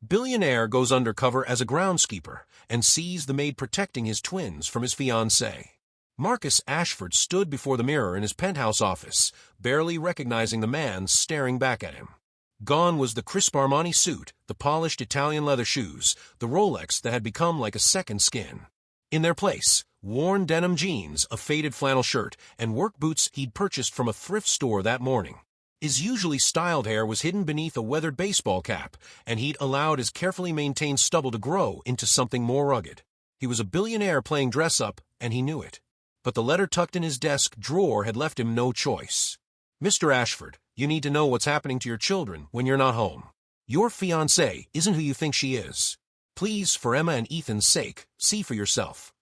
Billionaire goes undercover as a groundskeeper and sees the maid protecting his twins from his fiancée. Marcus Ashford stood before the mirror in his penthouse office, barely recognizing the man staring back at him. Gone was the crisp Armani suit, the polished Italian leather shoes, the Rolex that had become like a second skin. In their place, worn denim jeans, a faded flannel shirt, and work boots he'd purchased from a thrift store that morning. His usually styled hair was hidden beneath a weathered baseball cap, and he'd allowed his carefully maintained stubble to grow into something more rugged. He was a billionaire playing dress-up, and he knew it. But the letter tucked in his desk drawer had left him no choice. Mr. Ashford, you need to know what's happening to your children when you're not home. Your fiancée isn't who you think she is. Please, for Emma and Ethan's sake, see for yourself.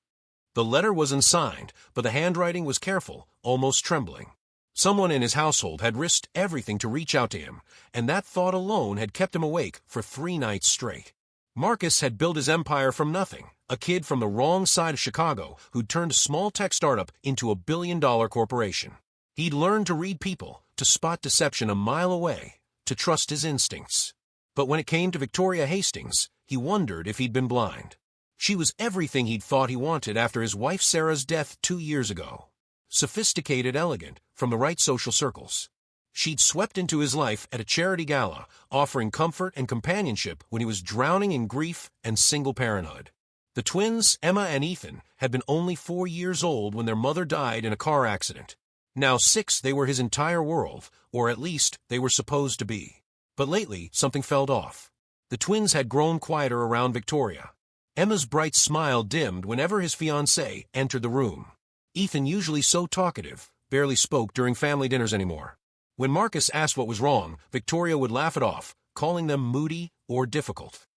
The letter was unsigned, but the handwriting was careful, almost trembling. Someone in his household had risked everything to reach out to him, and that thought alone had kept him awake for 3 nights straight. Marcus had built his empire from nothing, a kid from the wrong side of Chicago who'd turned a small tech startup into a billion-dollar corporation. He'd learned to read people, to spot deception a mile away, to trust his instincts. But when it came to Victoria Hastings, he wondered if he'd been blind. She was everything he'd thought he wanted after his wife Sarah's death 2 years ago. Sophisticated, elegant, from the right social circles. She'd swept into his life at a charity gala, offering comfort and companionship when he was drowning in grief and single parenthood. The twins, Emma and Ethan, had been only 4 years old when their mother died in a car accident. Now 6, they were his entire world, or at least they were supposed to be. But lately, something felt off. The twins had grown quieter around Victoria. Emma's bright smile dimmed whenever his fiancée entered the room. Ethan, usually so talkative, barely spoke during family dinners anymore. When Marcus asked what was wrong, Victoria would laugh it off, calling them moody or difficult.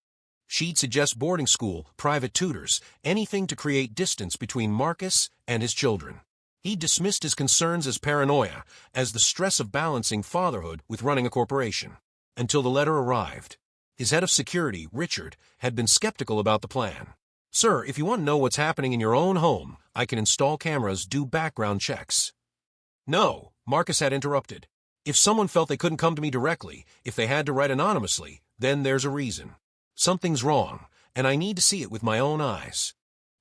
She'd suggest boarding school, private tutors, anything to create distance between Marcus and his children. He dismissed his concerns as paranoia, as the stress of balancing fatherhood with running a corporation. Until the letter arrived. His head of security, Richard, had been skeptical about the plan. Sir, if you want to know what's happening in your own home, I can install cameras, do background checks. No, Marcus had interrupted. If someone felt they couldn't come to me directly, if they had to write anonymously, then there's a reason. Something's wrong, and I need to see it with my own eyes.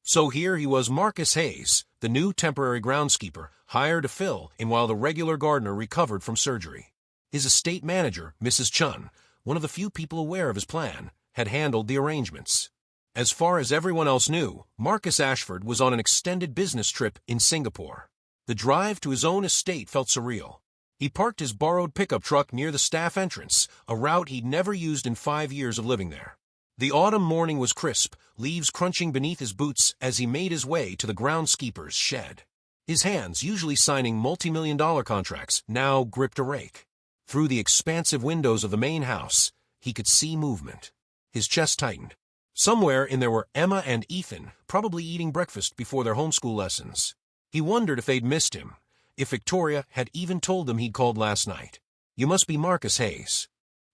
So here he was, Marcus Hayes, the new temporary groundskeeper, hired to fill in while the regular gardener recovered from surgery. His estate manager, Mrs. Chun, one of the few people aware of his plan, had handled the arrangements. As far as everyone else knew, Marcus Ashford was on an extended business trip in Singapore. The drive to his own estate felt surreal. He parked his borrowed pickup truck near the staff entrance, a route he'd never used in 5 years of living there. The autumn morning was crisp, leaves crunching beneath his boots as he made his way to the groundskeeper's shed. His hands, usually signing multi-million-dollar contracts, now gripped a rake. Through the expansive windows of the main house, he could see movement. His chest tightened. Somewhere in there were Emma and Ethan, probably eating breakfast before their homeschool lessons. He wondered if they'd missed him, if Victoria had even told them he'd called last night. You must be Marcus Hayes.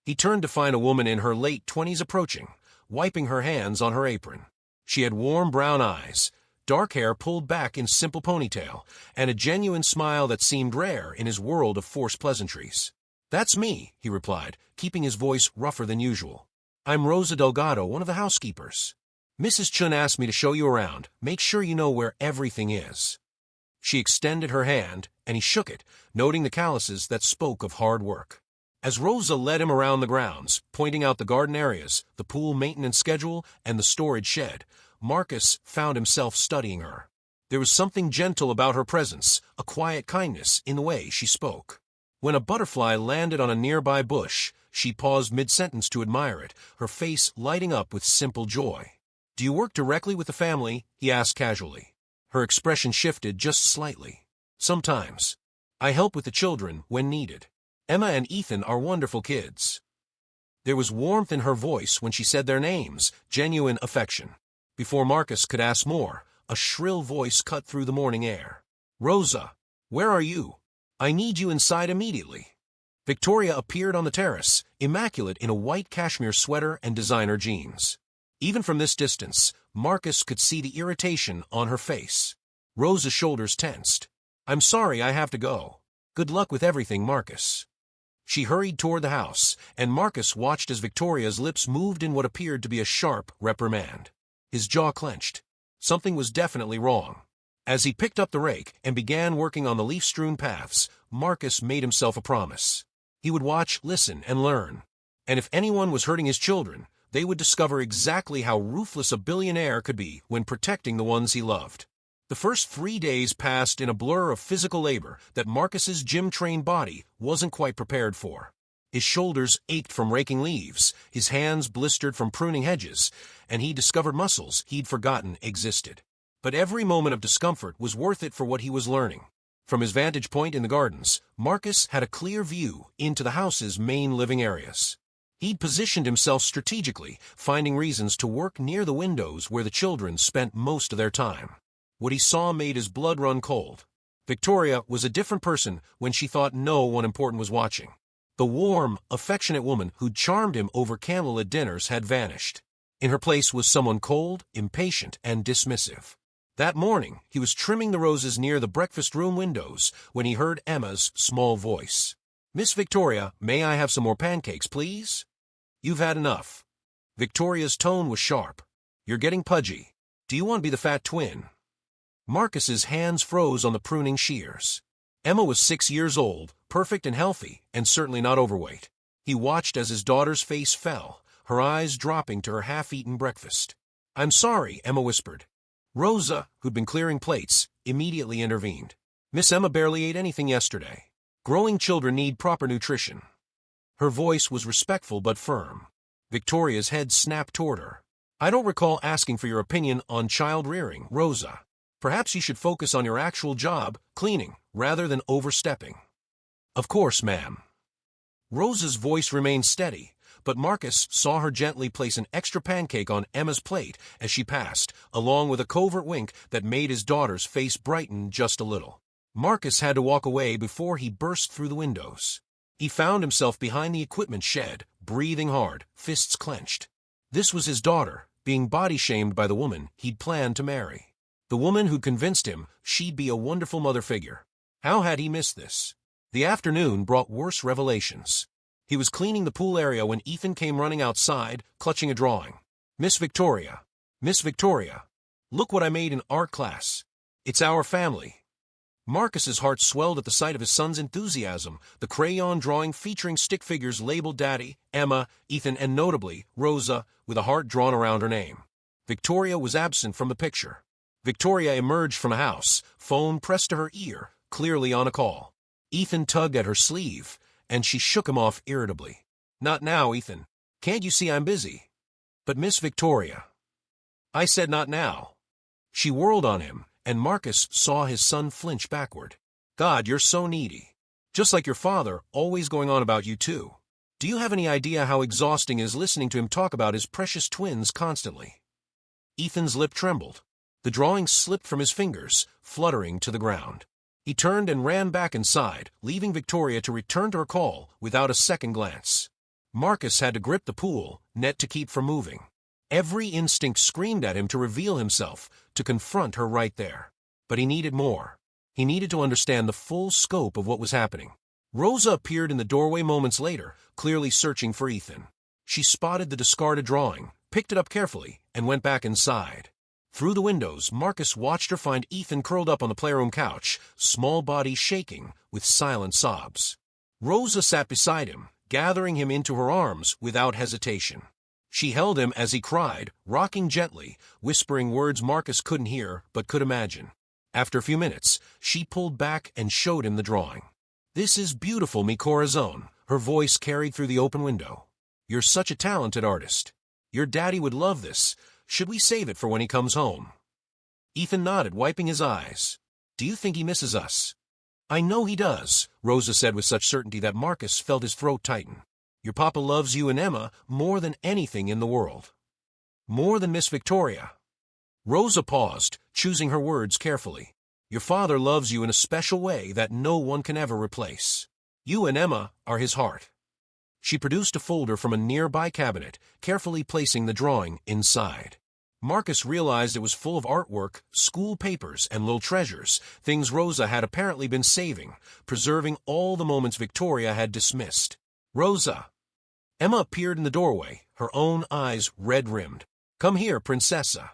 He turned to find a woman in her late 20s approaching, wiping her hands on her apron. She had warm brown eyes, dark hair pulled back in simple ponytail, and a genuine smile that seemed rare in his world of forced pleasantries. That's me, he replied, keeping his voice rougher than usual. I'm Rosa Delgado, one of the housekeepers. Mrs. Chun asked me to show you around, make sure you know where everything is. She extended her hand, and he shook it, noting the calluses that spoke of hard work. As Rosa led him around the grounds, pointing out the garden areas, the pool maintenance schedule, and the storage shed, Marcus found himself studying her. There was something gentle about her presence, a quiet kindness in the way she spoke. When a butterfly landed on a nearby bush, she paused mid-sentence to admire it, her face lighting up with simple joy. Do you work directly with the family? He asked casually. Her expression shifted just slightly. Sometimes. I help with the children when needed. Emma and Ethan are wonderful kids. There was warmth in her voice when she said their names, genuine affection. Before Marcus could ask more, a shrill voice cut through the morning air. Rosa, where are you? I need you inside immediately. Victoria appeared on the terrace, immaculate in a white cashmere sweater and designer jeans. Even from this distance, Marcus could see the irritation on her face. Rosa's shoulders tensed. I'm sorry I have to go. Good luck with everything, Marcus. She hurried toward the house, and Marcus watched as Victoria's lips moved in what appeared to be a sharp reprimand. His jaw clenched. Something was definitely wrong. As he picked up the rake and began working on the leaf-strewn paths, Marcus made himself a promise. He would watch, listen, and learn. And if anyone was hurting his children, they would discover exactly how ruthless a billionaire could be when protecting the ones he loved. The first 3 days passed in a blur of physical labor that Marcus's gym-trained body wasn't quite prepared for. His shoulders ached from raking leaves, his hands blistered from pruning hedges, and he discovered muscles he'd forgotten existed. But every moment of discomfort was worth it for what he was learning. From his vantage point in the gardens, Marcus had a clear view into the house's main living areas. He'd positioned himself strategically, finding reasons to work near the windows where the children spent most of their time. What he saw made his blood run cold. Victoria was a different person when she thought no one important was watching. The warm, affectionate woman who'd charmed him over candlelit dinners had vanished. In her place was someone cold, impatient, and dismissive. That morning, he was trimming the roses near the breakfast room windows when he heard Emma's small voice. "Miss Victoria, may I have some more pancakes, please?" "You've had enough." Victoria's tone was sharp. "You're getting pudgy. Do you want to be the fat twin?" Marcus's hands froze on the pruning shears. Emma was 6 years old, perfect and healthy, and certainly not overweight. He watched as his daughter's face fell, her eyes dropping to her half-eaten breakfast. "I'm sorry," Emma whispered. Rosa, who'd been clearing plates, immediately intervened. "Miss Emma barely ate anything yesterday. Growing children need proper nutrition." Her voice was respectful but firm. Victoria's head snapped toward her. "I don't recall asking for your opinion on child rearing, Rosa. Perhaps you should focus on your actual job, cleaning, rather than overstepping." "Of course, ma'am." Rosa's voice remained steady, but Marcus saw her gently place an extra pancake on Emma's plate as she passed, along with a covert wink that made his daughter's face brighten just a little. Marcus had to walk away before he burst through the windows. He found himself behind the equipment shed, breathing hard, fists clenched. This was his daughter, being body-shamed by the woman he'd planned to marry. The woman who'd convinced him she'd be a wonderful mother figure. How had he missed this? The afternoon brought worse revelations. He was cleaning the pool area when Ethan came running outside, clutching a drawing. Miss Victoria, look what I made in art class. It's our family." Marcus's heart swelled at the sight of his son's enthusiasm, the crayon drawing featuring stick figures labeled Daddy, Emma, Ethan, and notably, Rosa, with a heart drawn around her name. Victoria was absent from the picture. Victoria emerged from a house, phone pressed to her ear, clearly on a call. Ethan tugged at her sleeve, and she shook him off irritably. "Not now, Ethan. Can't you see I'm busy?" "But Miss Victoria." "I said not now." She whirled on him, and Marcus saw his son flinch backward. "God, you're so needy. Just like your father, always going on about you too. Do you have any idea how exhausting it is listening to him talk about his precious twins constantly?" Ethan's lip trembled. The drawing slipped from his fingers, fluttering to the ground. He turned and ran back inside, leaving Victoria to return to her call without a second glance. Marcus had to grip the pool, net to keep from moving. Every instinct screamed at him to reveal himself, to confront her right there. But he needed more. He needed to understand the full scope of what was happening. Rosa appeared in the doorway moments later, clearly searching for Ethan. She spotted the discarded drawing, picked it up carefully, and went back inside. Through the windows, Marcus watched her find Ethan curled up on the playroom couch, small body shaking with silent sobs. Rosa sat beside him, gathering him into her arms without hesitation. She held him as he cried, rocking gently, whispering words Marcus couldn't hear but could imagine. After a few minutes, she pulled back and showed him the drawing. "This is beautiful, mi corazón," her voice carried through the open window. "You're such a talented artist. Your daddy would love this. Should we save it for when he comes home?" Ethan nodded, wiping his eyes. "Do you think he misses us?" "I know he does," Rosa said with such certainty that Marcus felt his throat tighten. "Your papa loves you and Emma more than anything in the world. More than Miss Victoria." Rosa paused, choosing her words carefully. "Your father loves you in a special way that no one can ever replace. You and Emma are his heart." She produced a folder from a nearby cabinet, carefully placing the drawing inside. Marcus realized it was full of artwork, school papers, and little treasures, things Rosa had apparently been saving, preserving all the moments Victoria had dismissed. Rosa. Emma appeared in the doorway, her own eyes red-rimmed. "Come here, Princessa."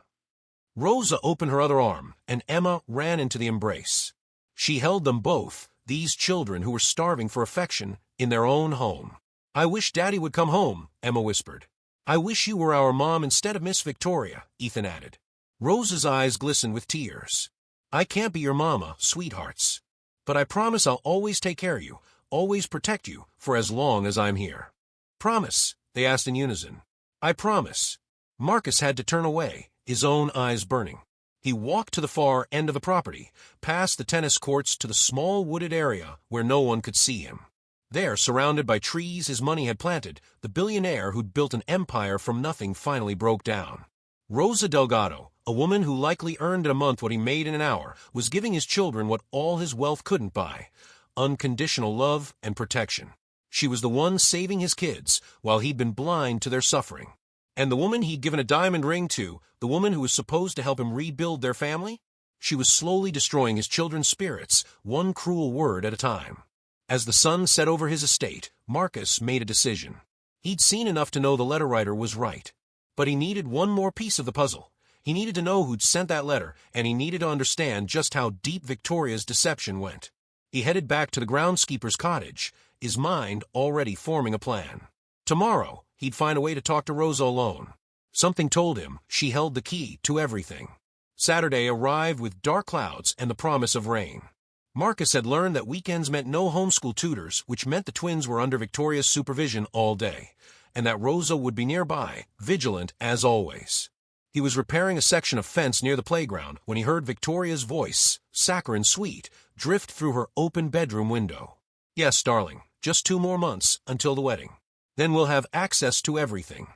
Rosa opened her other arm, and Emma ran into the embrace. She held them both, these children who were starving for affection, in their own home. "I wish Daddy would come home," Emma whispered. "I wish you were our mom instead of Miss Victoria," Ethan added. Rosa's eyes glistened with tears. "I can't be your mama, sweethearts. But I promise I'll always take care of you, always protect you, for as long as I'm here." "Promise?" they asked in unison. "I promise." Marcus had to turn away, his own eyes burning. He walked to the far end of the property, past the tennis courts to the small wooded area where no one could see him. There, surrounded by trees his money had planted, the billionaire who'd built an empire from nothing finally broke down. Rosa Delgado, a woman who likely earned in a month what he made in an hour, was giving his children what all his wealth couldn't buy: unconditional love and protection. She was the one saving his kids, while he'd been blind to their suffering. And the woman he'd given a diamond ring to, the woman who was supposed to help him rebuild their family? She was slowly destroying his children's spirits, one cruel word at a time. As the sun set over his estate, Marcus made a decision. He'd seen enough to know the letter writer was right. But he needed one more piece of the puzzle. He needed to know who'd sent that letter, and he needed to understand just how deep Victoria's deception went. He headed back to the groundskeeper's cottage, his mind already forming a plan. Tomorrow, he'd find a way to talk to Rosa alone. Something told him she held the key to everything. Saturday arrived with dark clouds and the promise of rain. Marcus had learned that weekends meant no homeschool tutors, which meant the twins were under Victoria's supervision all day, and that Rosa would be nearby, vigilant as always. He was repairing a section of fence near the playground when he heard Victoria's voice, saccharine sweet, drift through her open bedroom window. "Yes, darling, just 2 more months until the wedding. Then we'll have access to everything."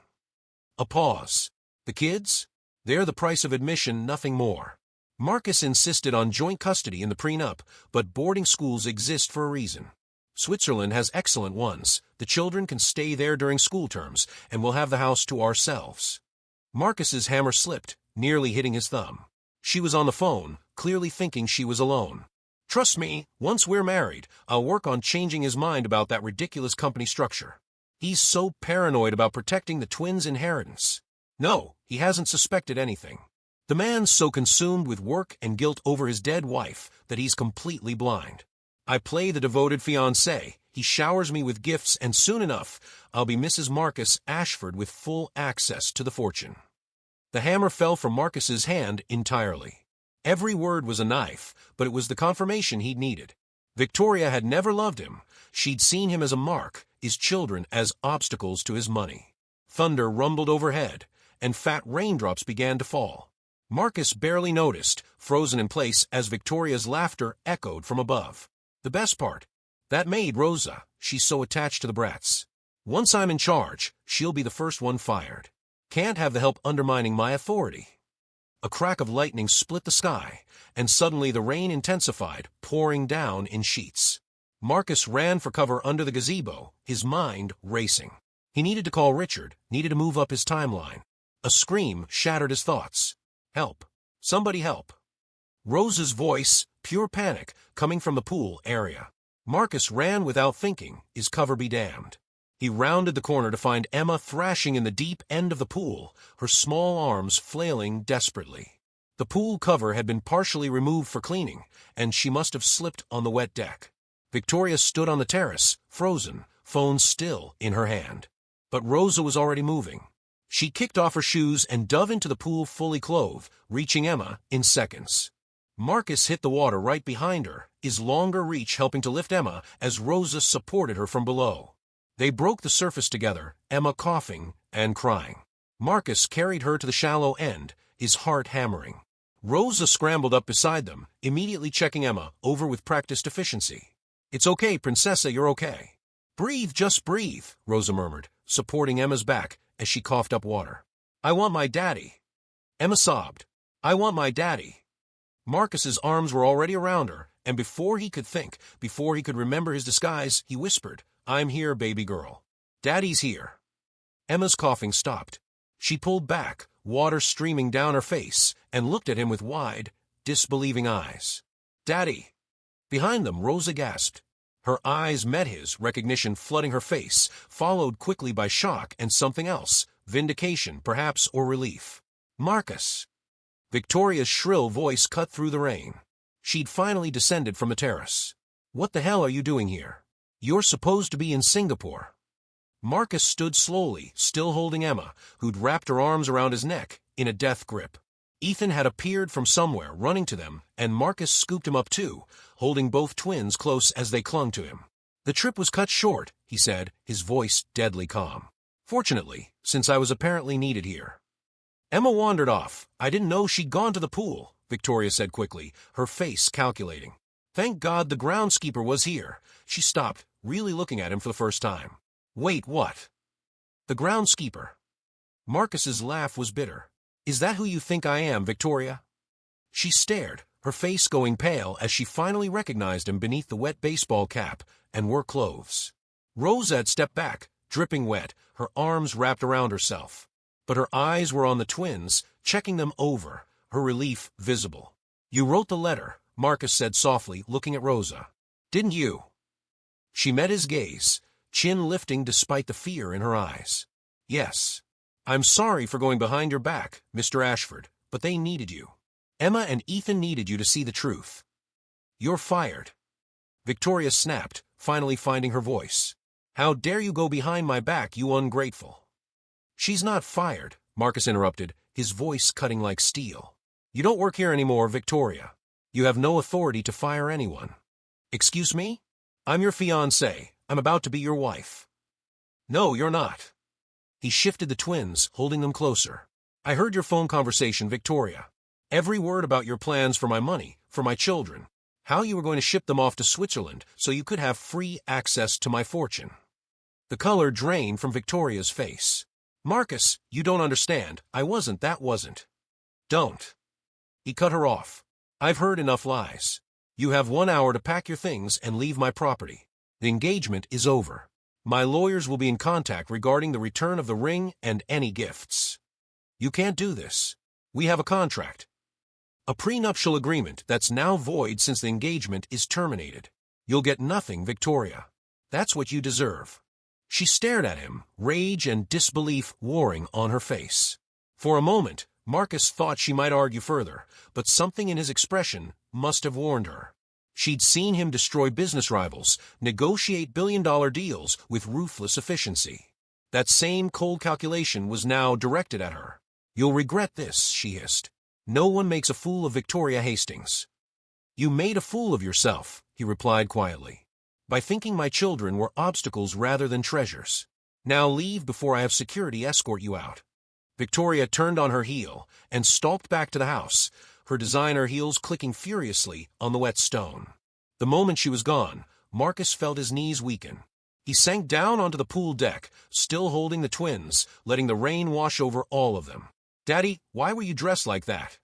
A pause. "The kids? They're the price of admission, nothing more." Marcus insisted on joint custody in the prenup, but boarding schools exist for a reason. Switzerland has excellent ones. The children can stay there during school terms, and we'll have the house to ourselves. Marcus's hammer slipped, nearly hitting his thumb. She was on the phone, clearly thinking she was alone. "Trust me, once we're married, I'll work on changing his mind about that ridiculous company structure. He's so paranoid about protecting the twins' inheritance. No, he hasn't suspected anything. The man's so consumed with work and guilt over his dead wife that he's completely blind. I play the devoted fiancé, he showers me with gifts, and soon enough, I'll be Mrs. Marcus Ashford with full access to the fortune." The hammer fell from Marcus's hand entirely. Every word was a knife, but it was the confirmation he'd needed. Victoria had never loved him. She'd seen him as a mark, his children as obstacles to his money. Thunder rumbled overhead, and fat raindrops began to fall. Marcus barely noticed, frozen in place as Victoria's laughter echoed from above. The best part, that maid Rosa, she's so attached to the brats. Once I'm in charge, she'll be the first one fired. Can't have the help undermining my authority. A crack of lightning split the sky, and suddenly the rain intensified, pouring down in sheets. Marcus ran for cover under the gazebo, his mind racing. He needed to call Richard, needed to move up his timeline. A scream shattered his thoughts. "Help. Somebody help." Rosa's voice, pure panic, coming from the pool area. Marcus ran without thinking, his cover be damned. He rounded the corner to find Emma thrashing in the deep end of the pool, her small arms flailing desperately. The pool cover had been partially removed for cleaning, and she must have slipped on the wet deck. Victoria stood on the terrace, frozen, phone still in her hand. But Rosa was already moving. She kicked off her shoes and dove into the pool fully clothed, reaching Emma in seconds. Marcus hit the water right behind her, his longer reach helping to lift Emma as Rosa supported her from below. They broke the surface together, Emma coughing and crying. Marcus carried her to the shallow end, his heart hammering. Rosa scrambled up beside them, immediately checking Emma over with practiced efficiency. "It's okay, Princessa, you're okay." "Breathe, just breathe," Rosa murmured, supporting Emma's back as she coughed up water. "I want my daddy." Emma sobbed. "I want my daddy." Marcus's arms were already around her, and before he could think, before he could remember his disguise, he whispered, "I'm here, baby girl. Daddy's here." Emma's coughing stopped. She pulled back, water streaming down her face, and looked at him with wide, disbelieving eyes. "Daddy." Behind them, Rosa gasped. Her eyes met his, recognition flooding her face, followed quickly by shock and something else, vindication, perhaps, or relief. "Marcus!" Victoria's shrill voice cut through the rain. She'd finally descended from the terrace. "What the hell are you doing here? You're supposed to be in Singapore." Marcus stood slowly, still holding Emma, who'd wrapped her arms around his neck, in a death grip. Ethan had appeared from somewhere, running to them, and Marcus scooped him up too, holding both twins close as they clung to him. "The trip was cut short," he said, his voice deadly calm. "Fortunately, since I was apparently needed here." Emma wandered off. "I didn't know she'd gone to the pool," Victoria said quickly, her face calculating. "Thank God the groundskeeper was here." She stopped, really looking at him for the first time. "Wait, what?" "The groundskeeper." Marcus's laugh was bitter. "Is that who you think I am, Victoria?" She stared, her face going pale as she finally recognized him beneath the wet baseball cap and work clothes. Rosa had stepped back, dripping wet, her arms wrapped around herself. But her eyes were on the twins, checking them over, her relief visible. "You wrote the letter," Marcus said softly, looking at Rosa. "Didn't you?" She met his gaze, chin lifting despite the fear in her eyes. "Yes. I'm sorry for going behind your back, Mr. Ashford, but they needed you. Emma and Ethan needed you to see the truth." "You're fired." Victoria snapped, finally finding her voice. "How dare you go behind my back, you ungrateful." "She's not fired," Marcus interrupted, his voice cutting like steel. "You don't work here anymore, Victoria. You have no authority to fire anyone." "Excuse me? I'm your fiancée. I'm about to be your wife." "No, you're not." He shifted the twins, holding them closer. "I heard your phone conversation, Victoria. Every word about your plans for my money, for my children. How you were going to ship them off to Switzerland so you could have free access to my fortune." The color drained from Victoria's face. "Marcus, you don't understand. That wasn't. Don't." He cut her off. "I've heard enough lies. You have 1 hour to pack your things and leave my property. The engagement is over. My lawyers will be in contact regarding the return of the ring and any gifts. You can't do this. We have a contract. A prenuptial agreement that's now void since the engagement is terminated. You'll get nothing, Victoria. That's what you deserve." She stared at him, rage and disbelief warring on her face. For a moment, Marcus thought she might argue further, but something in his expression must have warned her. She'd seen him destroy business rivals, negotiate billion-dollar deals with ruthless efficiency. That same cold calculation was now directed at her. "You'll regret this," she hissed. "No one makes a fool of Victoria Hastings." "You made a fool of yourself," he replied quietly, "by thinking my children were obstacles rather than treasures. Now leave before I have security escort you out." Victoria turned on her heel and stalked back to the house, her designer heels clicking furiously on the wet stone. The moment she was gone, Marcus felt his knees weaken. He sank down onto the pool deck, still holding the twins, letting the rain wash over all of them. "Daddy, why were you dressed like that?"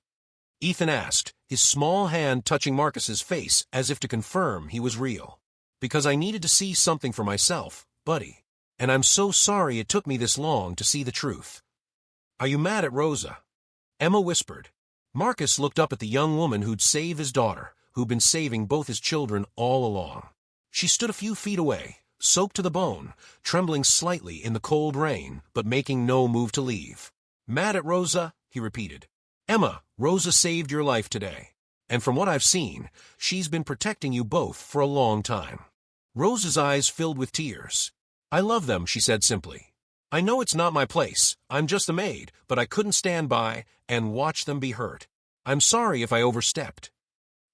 Ethan asked, his small hand touching Marcus's face as if to confirm he was real. "Because I needed to see something for myself, buddy. And I'm so sorry it took me this long to see the truth." "Are you mad at Rosa?" Emma whispered. Marcus looked up at the young woman who'd saved his daughter, who'd been saving both his children all along. She stood a few feet away, soaked to the bone, trembling slightly in the cold rain, but making no move to leave. "Mad at Rosa?" he repeated. "Emma, Rosa saved your life today. And from what I've seen, she's been protecting you both for a long time." Rosa's eyes filled with tears. "I love them," she said simply. "I know it's not my place. I'm just a maid, but I couldn't stand by and watch them be hurt. I'm sorry if I overstepped."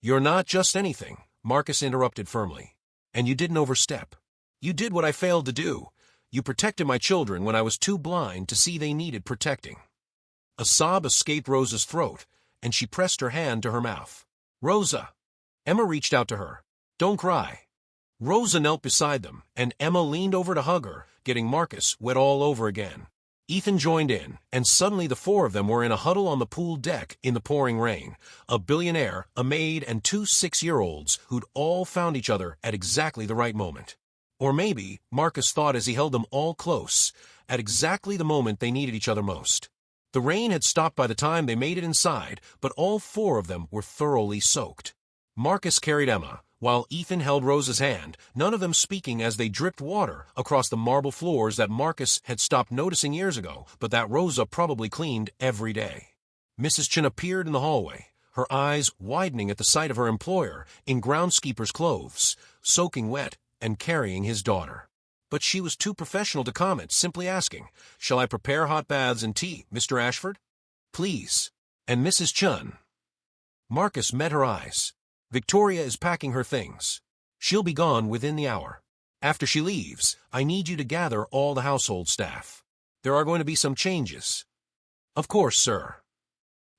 "You're not just anything," Marcus interrupted firmly. "And you didn't overstep. You did what I failed to do. You protected my children when I was too blind to see they needed protecting." A sob escaped Rosa's throat, and she pressed her hand to her mouth. "Rosa!" Emma reached out to her. "Don't cry." Rosa knelt beside them, and Emma leaned over to hug her, getting Marcus wet all over again. Ethan joined in, and suddenly the four of them were in a huddle on the pool deck in the pouring rain, a billionaire, a maid, and 2 6-year-olds who'd all found each other at exactly the right moment. Or maybe, Marcus thought as he held them all close, at exactly the moment they needed each other most. The rain had stopped by the time they made it inside, but all four of them were thoroughly soaked. Marcus carried Emma, while Ethan held Rosa's hand, none of them speaking as they dripped water across the marble floors that Marcus had stopped noticing years ago, but that Rosa probably cleaned every day. Mrs. Chen appeared in the hallway, her eyes widening at the sight of her employer in groundskeeper's clothes, soaking wet and carrying his daughter. But she was too professional to comment, simply asking, "Shall I prepare hot baths and tea, Mr. Ashford?" "Please." "And Mrs. Chen?" Marcus met her eyes. "Victoria is packing her things. She'll be gone within the hour. After she leaves, I need you to gather all the household staff. There are going to be some changes." "Of course, sir."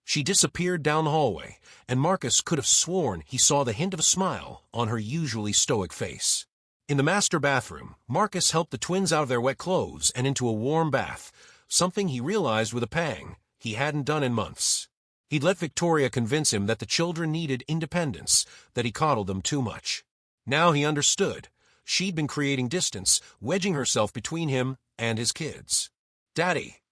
She disappeared down the hallway, and Marcus could have sworn he saw the hint of a smile on her usually stoic face. In the master bathroom, Marcus helped the twins out of their wet clothes and into a warm bath, something he realized with a pang he hadn't done in months. He'd let Victoria convince him that the children needed independence, that he coddled them too much. Now he understood. She'd been creating distance, wedging herself between him and his kids. "Daddy."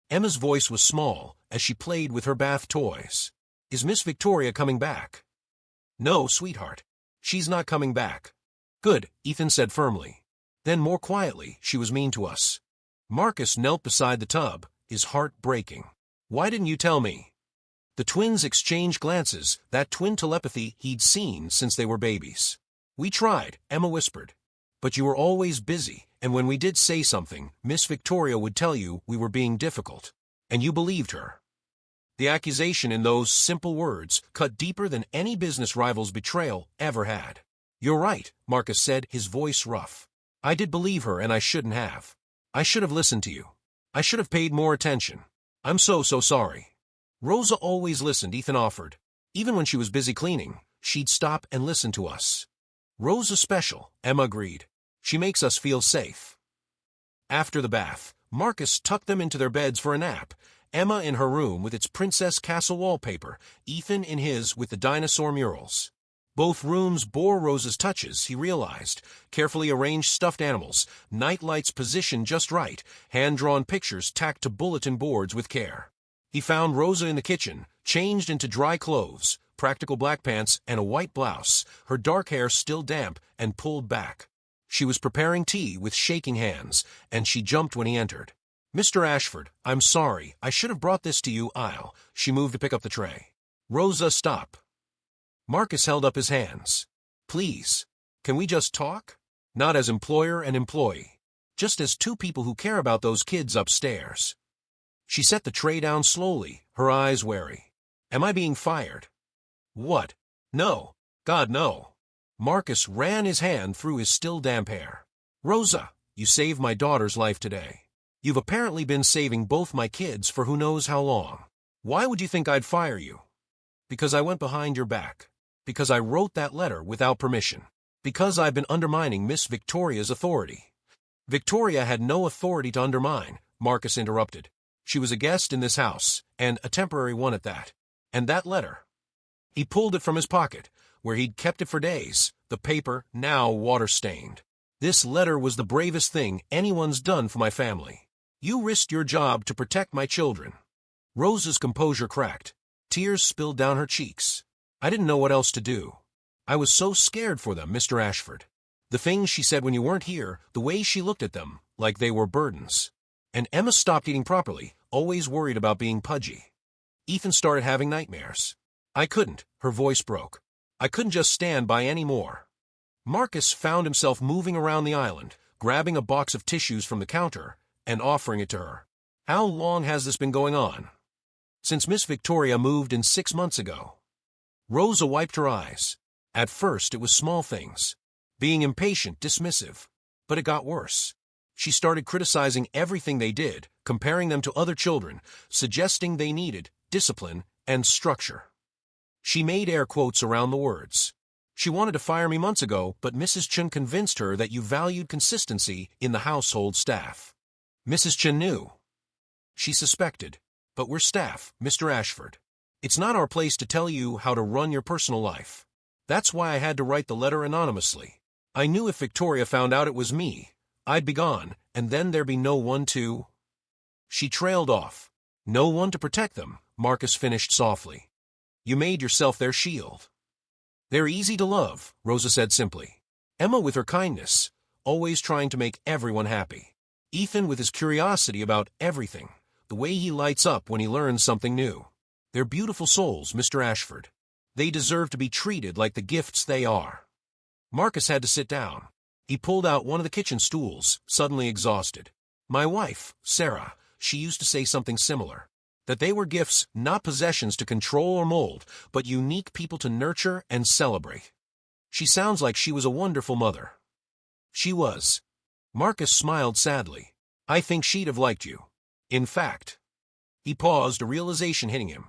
Emma's voice was small as she played with her bath toys. "Is Miss Victoria coming back?" "No, sweetheart. She's not coming back." "Good," Ethan said firmly. Then more quietly, "She was mean to us." Marcus knelt beside the tub, his heart breaking. "Why didn't you tell me?" The twins exchanged glances, that twin telepathy he'd seen since they were babies. "We tried," Emma whispered. "But you were always busy, and when we did say something, Miss Victoria would tell you we were being difficult. And you believed her." The accusation in those simple words cut deeper than any business rival's betrayal ever had. "You're right," Marcus said, his voice rough. "I did believe her, and I shouldn't have. I should have listened to you. I should have paid more attention. I'm so sorry." "Rosa always listened," Ethan offered. "Even when she was busy cleaning, she'd stop and listen to us." "Rosa's special," Emma agreed. "She makes us feel safe." After the bath, Marcus tucked them into their beds for a nap, Emma in her room with its princess castle wallpaper, Ethan in his with the dinosaur murals. Both rooms bore Rosa's touches, he realized. Carefully arranged stuffed animals, night lights positioned just right, hand-drawn pictures tacked to bulletin boards with care. He found Rosa in the kitchen, changed into dry clothes, practical black pants and a white blouse, her dark hair still damp and pulled back. She was preparing tea with shaking hands, and she jumped when he entered. "Mr. Ashford, I'm sorry. I should have brought this to you. She moved to pick up the tray. "Rosa, stop." Marcus held up his hands. "Please, can we just talk? Not as employer and employee. Just as two people who care about those kids upstairs." She set the tray down slowly, her eyes wary. "Am I being fired?" "What? No. God, no." Marcus ran his hand through his still damp hair. "Rosa, you saved my daughter's life today. You've apparently been saving both my kids for who knows how long. Why would you think I'd fire you?" "Because I went behind your back. Because I wrote that letter without permission. Because I've been undermining Miss Victoria's authority." "Victoria had no authority to undermine," Marcus interrupted. "She was a guest in this house, and a temporary one at that. And that letter." He pulled it from his pocket, where he'd kept it for days, the paper now water-stained. "This letter was the bravest thing anyone's done for my family. You risked your job to protect my children." Rosa's composure cracked. Tears spilled down her cheeks. "I didn't know what else to do. I was so scared for them, Mr. Ashford. The things she said when you weren't here, the way she looked at them, like they were burdens. And Emma stopped eating properly, always worried about being pudgy. Ethan started having nightmares. I couldn't," her voice broke. "I couldn't just stand by any more." Marcus found himself moving around the island, grabbing a box of tissues from the counter and offering it to her. "How long has this been going on?" "Since Miss Victoria moved in 6 months ago." Rosa wiped her eyes. At first it was small things. Being impatient, dismissive. But it got worse. She started criticizing everything they did, comparing them to other children, suggesting they needed discipline and structure. She made air quotes around the words. "She wanted to fire me months ago, but Mrs. Chen convinced her that you valued consistency in the household staff." "Mrs. Chen knew." "She suspected. But we're staff, Mr. Ashford. It's not our place to tell you how to run your personal life. That's why I had to write the letter anonymously. I knew if Victoria found out it was me, I'd be gone, and then there'd be no one to—" She trailed off. "No one to protect them," Marcus finished softly. "You made yourself their shield." They're easy to love, Rosa said simply. Emma with her kindness, always trying to make everyone happy. Ethan with his curiosity about everything, the way he lights up when he learns something new. They're beautiful souls, Mr. Ashford. They deserve to be treated like the gifts they are. Marcus had to sit down. He pulled out one of the kitchen stools, suddenly exhausted. My wife, Sarah, she used to say something similar. That they were gifts, not possessions to control or mold, but unique people to nurture and celebrate. She sounds like she was a wonderful mother. She was. Marcus smiled sadly. I think she'd have liked you. In fact. He paused, a realization hitting him.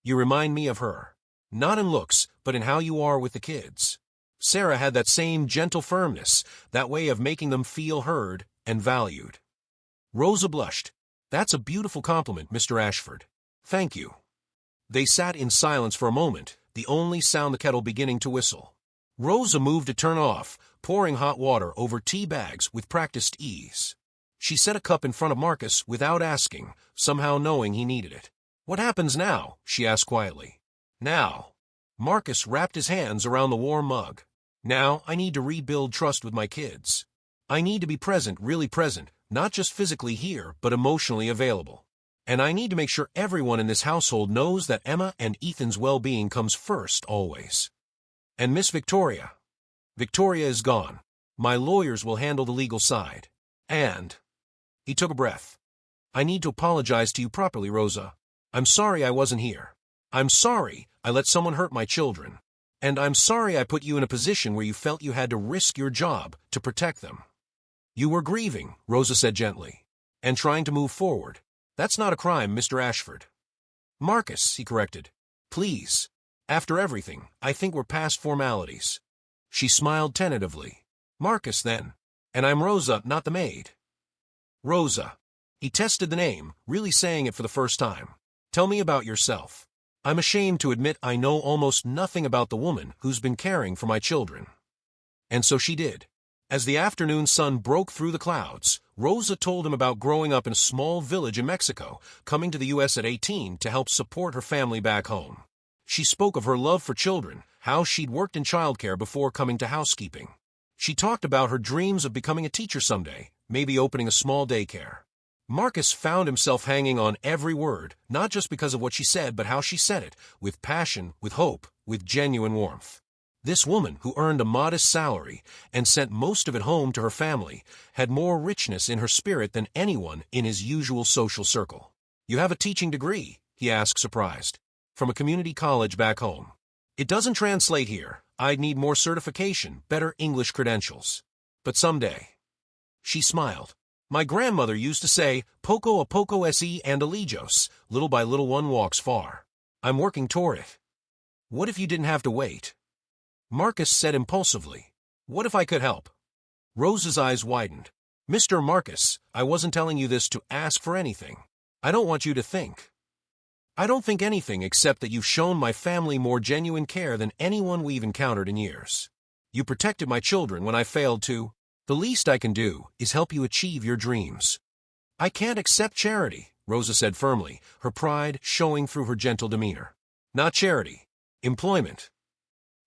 You remind me of her. Not in looks, but in how you are with the kids. Sarah had that same gentle firmness, that way of making them feel heard and valued. Rosa blushed. That's a beautiful compliment, Mr. Ashford. Thank you. They sat in silence for a moment, the only sound the kettle beginning to whistle. Rosa moved to turn off, pouring hot water over tea bags with practiced ease. She set a cup in front of Marcus without asking, somehow knowing he needed it. What happens now? She asked quietly. Now. Marcus wrapped his hands around the warm mug. Now I need to rebuild trust with my kids. I need to be present, really present, not just physically here, but emotionally available. And I need to make sure everyone in this household knows that Emma and Ethan's well-being comes first always. And Miss Victoria. Victoria is gone. My lawyers will handle the legal side. And... He took a breath. I need to apologize to you properly, Rosa. I'm sorry I wasn't here. I'm sorry I let someone hurt my children. And I'm sorry I put you in a position where you felt you had to risk your job to protect them. You were grieving, Rosa said gently, and trying to move forward. That's not a crime, Mr. Ashford. Marcus, he corrected. Please. After everything, I think we're past formalities. She smiled tentatively. Marcus, then. And I'm Rosa, not the maid. Rosa. He tested the name, really saying it for the first time. Tell me about yourself. I'm ashamed to admit I know almost nothing about the woman who's been caring for my children. And so she did. As the afternoon sun broke through the clouds, Rosa told him about growing up in a small village in Mexico, coming to the U.S. at 18 to help support her family back home. She spoke of her love for children, how she'd worked in childcare before coming to housekeeping. She talked about her dreams of becoming a teacher someday, maybe opening a small daycare. Marcus found himself hanging on every word, not just because of what she said, but how she said it, with passion, with hope, with genuine warmth. This woman, who earned a modest salary and sent most of it home to her family, had more richness in her spirit than anyone in his usual social circle. You have a teaching degree? He asked, surprised. From a community college back home. It doesn't translate here. I'd need more certification, better English credentials. But someday. She smiled. My grandmother used to say, poco a poco se and alejos, little by little one walks far. I'm working toward it. What if you didn't have to wait? Marcus said impulsively. What if I could help? Rosa's eyes widened. Mr. Marcus, I wasn't telling you this to ask for anything. I don't want you to think. I don't think anything except that you've shown my family more genuine care than anyone we've encountered in years. You protected my children when I failed to. The least I can do is help you achieve your dreams. I can't accept charity, Rosa said firmly, her pride showing through her gentle demeanor. Not charity. Employment.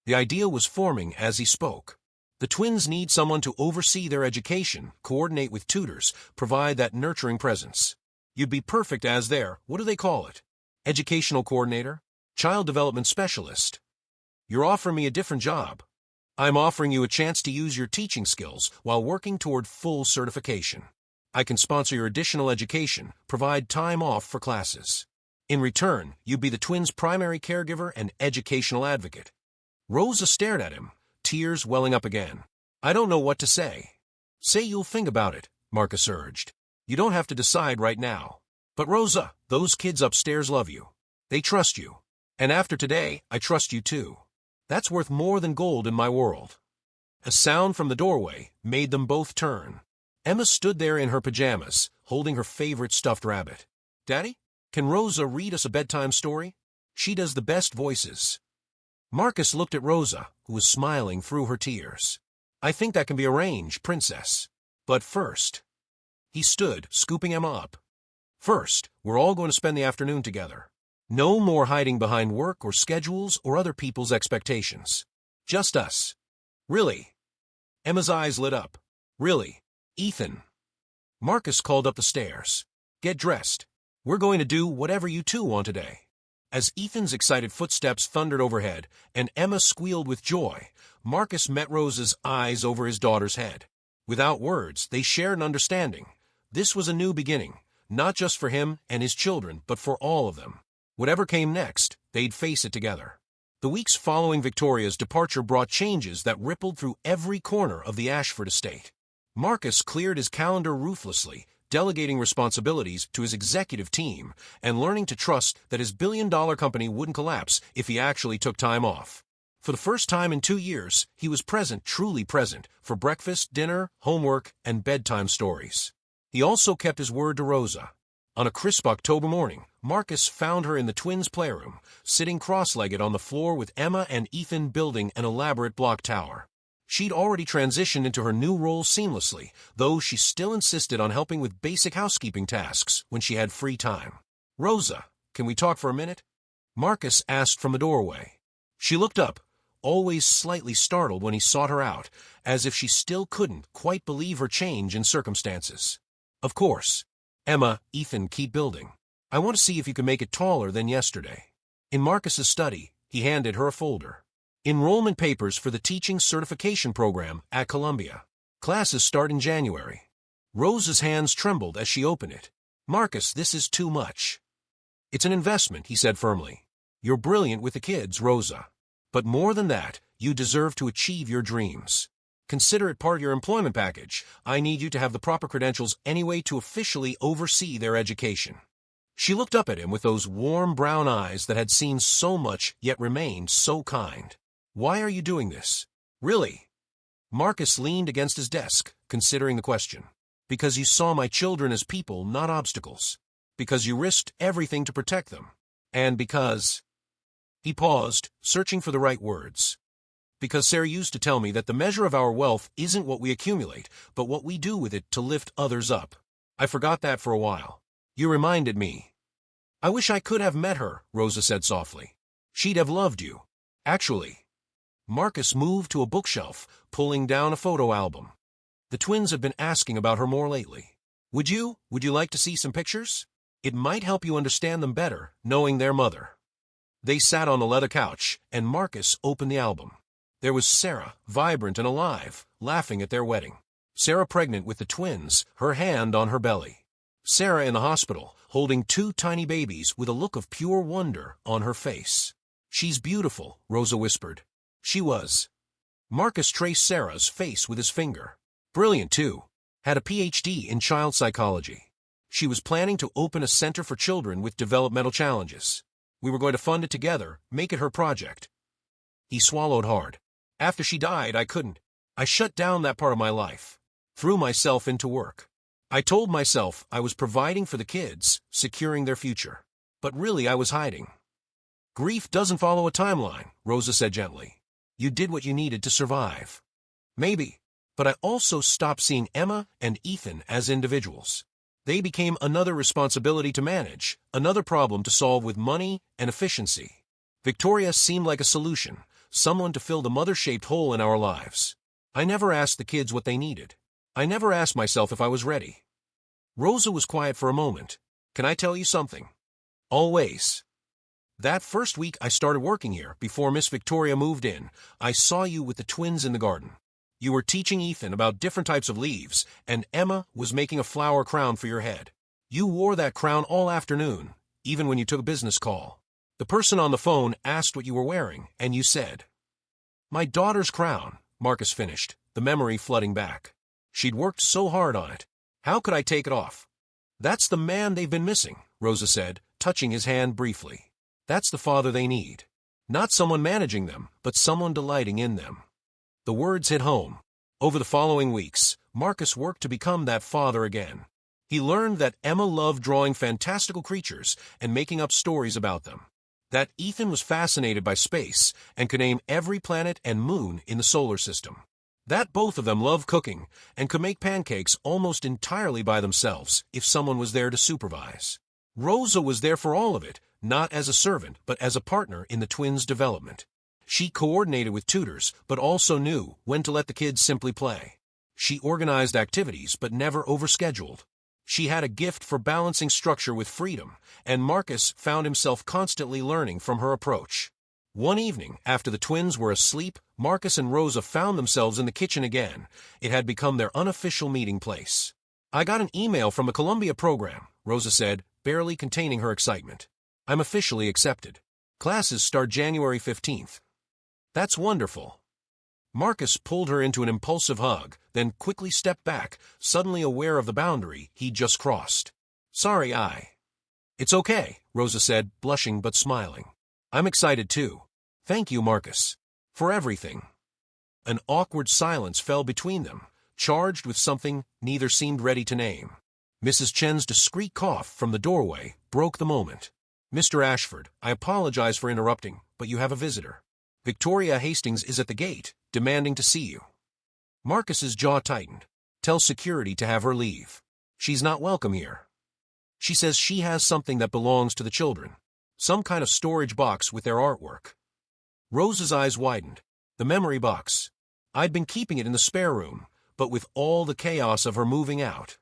The ideal was forming as he spoke. The twins need someone to oversee their education, coordinate with tutors, provide that nurturing presence. You'd be perfect as their, what do they call it? Educational coordinator? Child development specialist. You're offering me a different job. I'm offering you a chance to use your teaching skills while working toward full certification. I can sponsor your additional education, provide time off for classes. In return, you'd be the twins' primary caregiver and educational advocate. Rosa stared at him, tears welling up again. I don't know what to say. Say you'll think about it, Marcus urged. You don't have to decide right now. But Rosa, those kids upstairs love you. They trust you. And after today, I trust you too. That's worth more than gold in my world. A sound from the doorway made them both turn. Emma stood there in her pajamas, holding her favorite stuffed rabbit. Daddy, can Rosa read us a bedtime story? She does the best voices. Marcus looked at Rosa, who was smiling through her tears. I think that can be arranged, Princess. But first. He stood, scooping Emma up. First, we're all going to spend the afternoon together. No more hiding behind work or schedules or other people's expectations. Just us. Really? Emma's eyes lit up. Really? Ethan. Marcus called up the stairs. Get dressed. We're going to do whatever you two want today. As Ethan's excited footsteps thundered overhead and Emma squealed with joy, Marcus met Rosa's eyes over his daughter's head. Without words, they shared an understanding. This was a new beginning, not just for him and his children, but for all of them. Whatever came next, they'd face it together. The weeks following Victoria's departure brought changes that rippled through every corner of the Ashford estate. Marcus cleared his calendar ruthlessly, delegating responsibilities to his executive team and learning to trust that his billion-dollar company wouldn't collapse if he actually took time off. For the first time in 2 years, he was present, truly present, for breakfast, dinner, homework, and bedtime stories. He also kept his word to Rosa. On a crisp October morning, Marcus found her in the twins' playroom, sitting cross-legged on the floor with Emma and Ethan building an elaborate block tower. She'd already transitioned into her new role seamlessly, though she still insisted on helping with basic housekeeping tasks when she had free time. "Rosa, can we talk for a minute?" Marcus asked from the doorway. She looked up, always slightly startled when he sought her out, as if she still couldn't quite believe her change in circumstances. "Of course. Emma, Ethan, keep building. I want to see if you can make it taller than yesterday." In Marcus's study, he handed her a folder. Enrollment papers for the teaching certification program at Columbia. Classes start in January. Rosa's hands trembled as she opened it. "Marcus, this is too much." "It's an investment," he said firmly. "You're brilliant with the kids, Rosa. But more than that, you deserve to achieve your dreams. Consider it part of your employment package. I need you to have the proper credentials anyway to officially oversee their education." She looked up at him with those warm brown eyes that had seen so much yet remained so kind. "Why are you doing this? Really?" Marcus leaned against his desk, considering the question. "Because you saw my children as people, not obstacles. Because you risked everything to protect them. And because—" He paused, searching for the right words. "Because Sarah used to tell me that the measure of our wealth isn't what we accumulate, but what we do with it to lift others up. I forgot that for a while. You reminded me." "I wish I could have met her," Rosa said softly. "She'd have loved you. Actually." Marcus moved to a bookshelf, pulling down a photo album. "The twins have been asking about her more lately. Would you like to see some pictures? It might help you understand them better, knowing their mother." They sat on the leather couch, and Marcus opened the album. There was Sarah, vibrant and alive, laughing at their wedding. Sarah pregnant with the twins, her hand on her belly. Sarah in the hospital, holding 2 tiny babies with a look of pure wonder on her face. "She's beautiful," Rosa whispered. She was. Marcus traced Sarah's face with his finger. Brilliant, too. Had a PhD in child psychology. She was planning to open a center for children with developmental challenges. We were going to fund it together, make it her project. He swallowed hard. "After she died, I couldn't. I shut down that part of my life. Threw myself into work. I told myself I was providing for the kids, securing their future. But really I was hiding." "Grief doesn't follow a timeline," Rosa said gently. "You did what you needed to survive." "Maybe. But I also stopped seeing Emma and Ethan as individuals. They became another responsibility to manage, another problem to solve with money and efficiency. Victoria seemed like a solution, someone to fill the mother-shaped hole in our lives. I never asked the kids what they needed. I never asked myself if I was ready." Rosa was quiet for a moment. "Can I tell you something?" "Always." "That first week I started working here, before Miss Victoria moved in, I saw you with the twins in the garden. You were teaching Ethan about different types of leaves, and Emma was making a flower crown for your head. You wore that crown all afternoon, even when you took a business call. The person on the phone asked what you were wearing, and you said, 'My daughter's crown,'" Marcus finished, the memory flooding back. "She'd worked so hard on it. How could I take it off?" "That's the man they've been missing," Rosa said, touching his hand briefly. "That's the father they need. Not someone managing them, but someone delighting in them." The words hit home. Over the following weeks, Marcus worked to become that father again. He learned that Emma loved drawing fantastical creatures and making up stories about them. That Ethan was fascinated by space and could name every planet and moon in the solar system. That both of them loved cooking and could make pancakes almost entirely by themselves if someone was there to supervise. Rosa was there for all of it, not as a servant, but as a partner in the twins' development. She coordinated with tutors, but also knew when to let the kids simply play. She organized activities, but never overscheduled. She had a gift for balancing structure with freedom, and Marcus found himself constantly learning from her approach. One evening, after the twins were asleep, Marcus and Rosa found themselves in the kitchen again. It had become their unofficial meeting place. "I got an email from the Columbia program," Rosa said, barely containing her excitement. "I'm officially accepted. Classes start January 15th. "That's wonderful." Marcus pulled her into an impulsive hug, then quickly stepped back, suddenly aware of the boundary he'd just crossed. "Sorry, It's okay," Rosa said, blushing but smiling. "I'm excited too. Thank you, Marcus. For everything." An awkward silence fell between them, charged with something neither seemed ready to name. Mrs. Chen's discreet cough from the doorway broke the moment. "Mr. Ashford, I apologize for interrupting, but you have a visitor. Victoria Hastings is at the gate, demanding to see you." Marcus's jaw tightened. "Tell security to have her leave. She's not welcome here. She says she has something that belongs to the children. Some kind of storage box with their artwork." Rose's eyes widened. "The memory box. I'd been keeping it in the spare room, but with all the chaos of her moving out."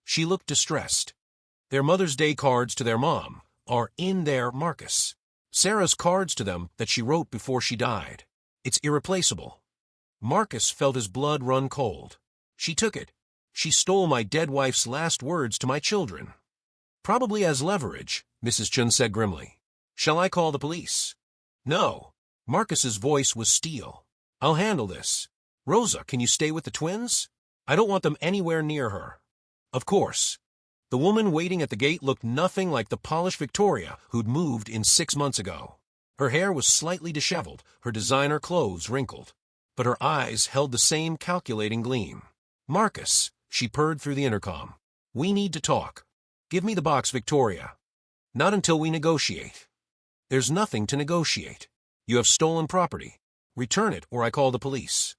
She looked distressed. "Their Mother's Day cards to their mom are in there, Marcus. Sarah's cards to them that she wrote before she died. It's irreplaceable." Marcus felt his blood run cold. "She took it. She stole my dead wife's last words to my children." "Probably as leverage," Mrs. Chun said grimly. "Shall I call the police?" "No." Marcus's voice was steel. "I'll handle this. Rosa, can you stay with the twins? I don't want them anywhere near her." "Of course." The woman waiting at the gate looked nothing like the polished Victoria who'd moved in 6 months ago. Her hair was slightly disheveled, her designer clothes wrinkled, but her eyes held the same calculating gleam. "Marcus," she purred through the intercom. "We need to talk. Give me the box, Victoria." "Not until we negotiate." "There's nothing to negotiate. You have stolen property. Return it or I call the police.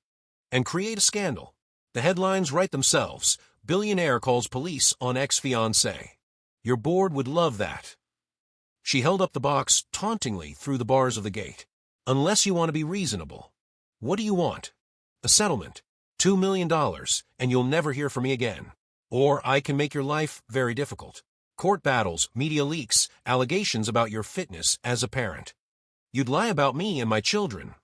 And create a scandal. The headlines write themselves. Billionaire calls police on ex-fiancée. Your board would love that." She held up the box tauntingly through the bars of the gate. "Unless you want to be reasonable. What do you want? A settlement. $2 million, and you'll never hear from me again. Or I can make your life very difficult. Court battles, media leaks, allegations about your fitness as a parent. You'd lie about me and my children.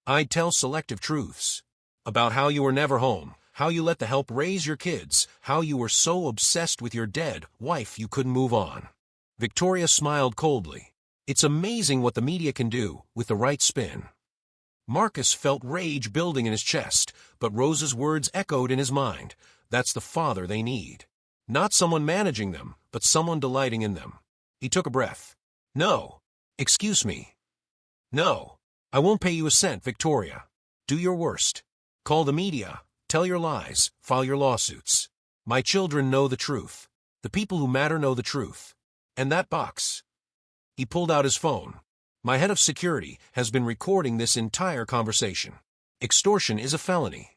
I'd tell selective truths. About how you were never home, how you let the help raise your kids, how you were so obsessed with your dead wife you couldn't move on." Victoria smiled coldly. "It's amazing what the media can do with the right spin." Marcus felt rage building in his chest, but Rosa's words echoed in his mind. That's the father they need. Not someone managing them, but someone delighting in them. He took a breath. "No. Excuse me. No. I won't pay you a cent, Victoria. Do your worst. Call the media. Tell your lies. File your lawsuits. My children know the truth. The people who matter know the truth. And that box." He pulled out his phone. "My head of security has been recording this entire conversation. Extortion is a felony."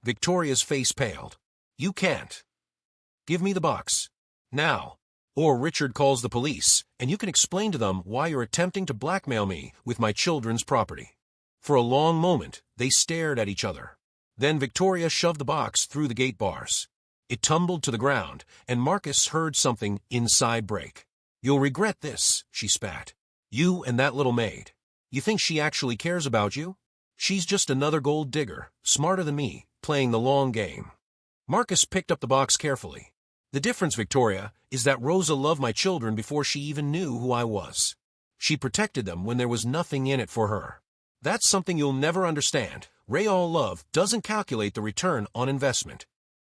Victoria's face paled. "You can't. Give me the box. Now. Or Richard calls the police, and you can explain to them why you're attempting to blackmail me with my children's property." For a long moment, they stared at each other. Then Victoria shoved the box through the gate bars. It tumbled to the ground, and Marcus heard something inside break. "You'll regret this," she spat. "You and that little maid. You think she actually cares about you? She's just another gold digger, smarter than me, playing the long game." Marcus picked up the box carefully. "The difference, Victoria, is that Rosa loved my children before she even knew who I was. She protected them when there was nothing in it for her. That's something you'll never understand. Real love doesn't calculate the return on investment."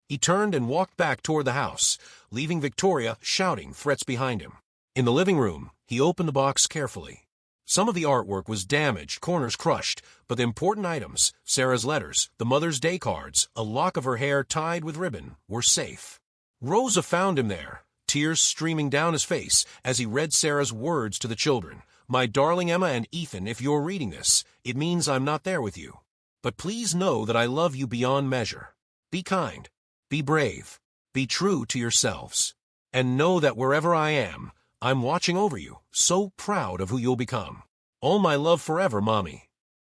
He turned and walked back toward the house, leaving Victoria shouting threats behind him. In the living room, he opened the box carefully. Some of the artwork was damaged, corners crushed, but the important items, Sarah's letters, the Mother's Day cards, a lock of her hair tied with ribbon, were safe. Rosa found him there, tears streaming down his face as he read Sarah's words to the children. "My darling Emma and Ethan, if you're reading this, it means I'm not there with you. But please know that I love you beyond measure. Be kind. Be brave. Be true to yourselves. And know that wherever I am, I'm watching over you, so proud of who you'll become. All my love forever, Mommy."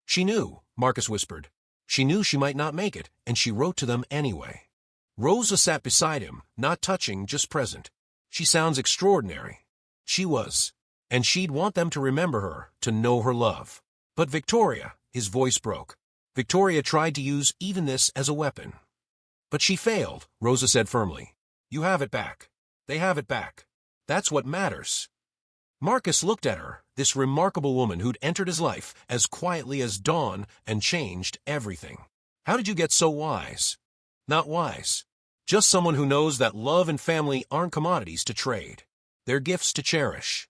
She knew, Marcus whispered. She knew she might not make it, and she wrote to them anyway. Rosa sat beside him, not touching, just present. She sounds extraordinary. She was. And she'd want them to remember her, to know her love. But Victoria, his voice broke. Victoria tried to use even this as a weapon. But she failed, Rosa said firmly. You have it back. They have it back. That's what matters. Marcus looked at her, this remarkable woman who'd entered his life as quietly as dawn and changed everything. How did you get so wise? Not wise. Just someone who knows that love and family aren't commodities to trade. They're gifts to cherish.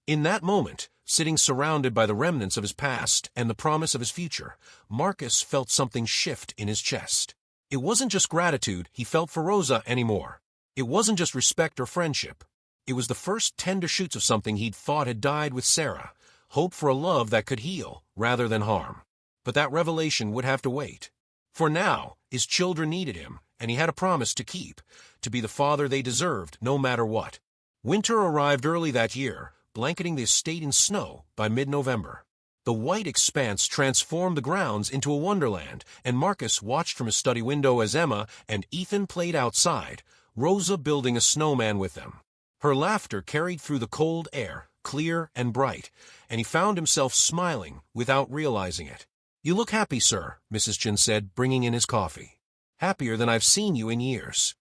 In that moment, sitting surrounded by the remnants of his past and the promise of his future, Marcus felt something shift in his chest. It wasn't just gratitude he felt for Rosa anymore. It wasn't just respect or friendship. It was the first tender shoots of something he'd thought had died with Sarah, hope for a love that could heal rather than harm. But that revelation would have to wait. For now, his children needed him, and he had a promise to keep, to be the father they deserved no matter what. Winter arrived early that year, blanketing the estate in snow by mid-November. The white expanse transformed the grounds into a wonderland, and Marcus watched from his study window as Emma and Ethan played outside, Rosa building a snowman with them. Her laughter carried through the cold air, clear and bright, and he found himself smiling without realizing it. You look happy, sir, Mrs. Chin said, bringing in his coffee. Happier than I've seen you in years.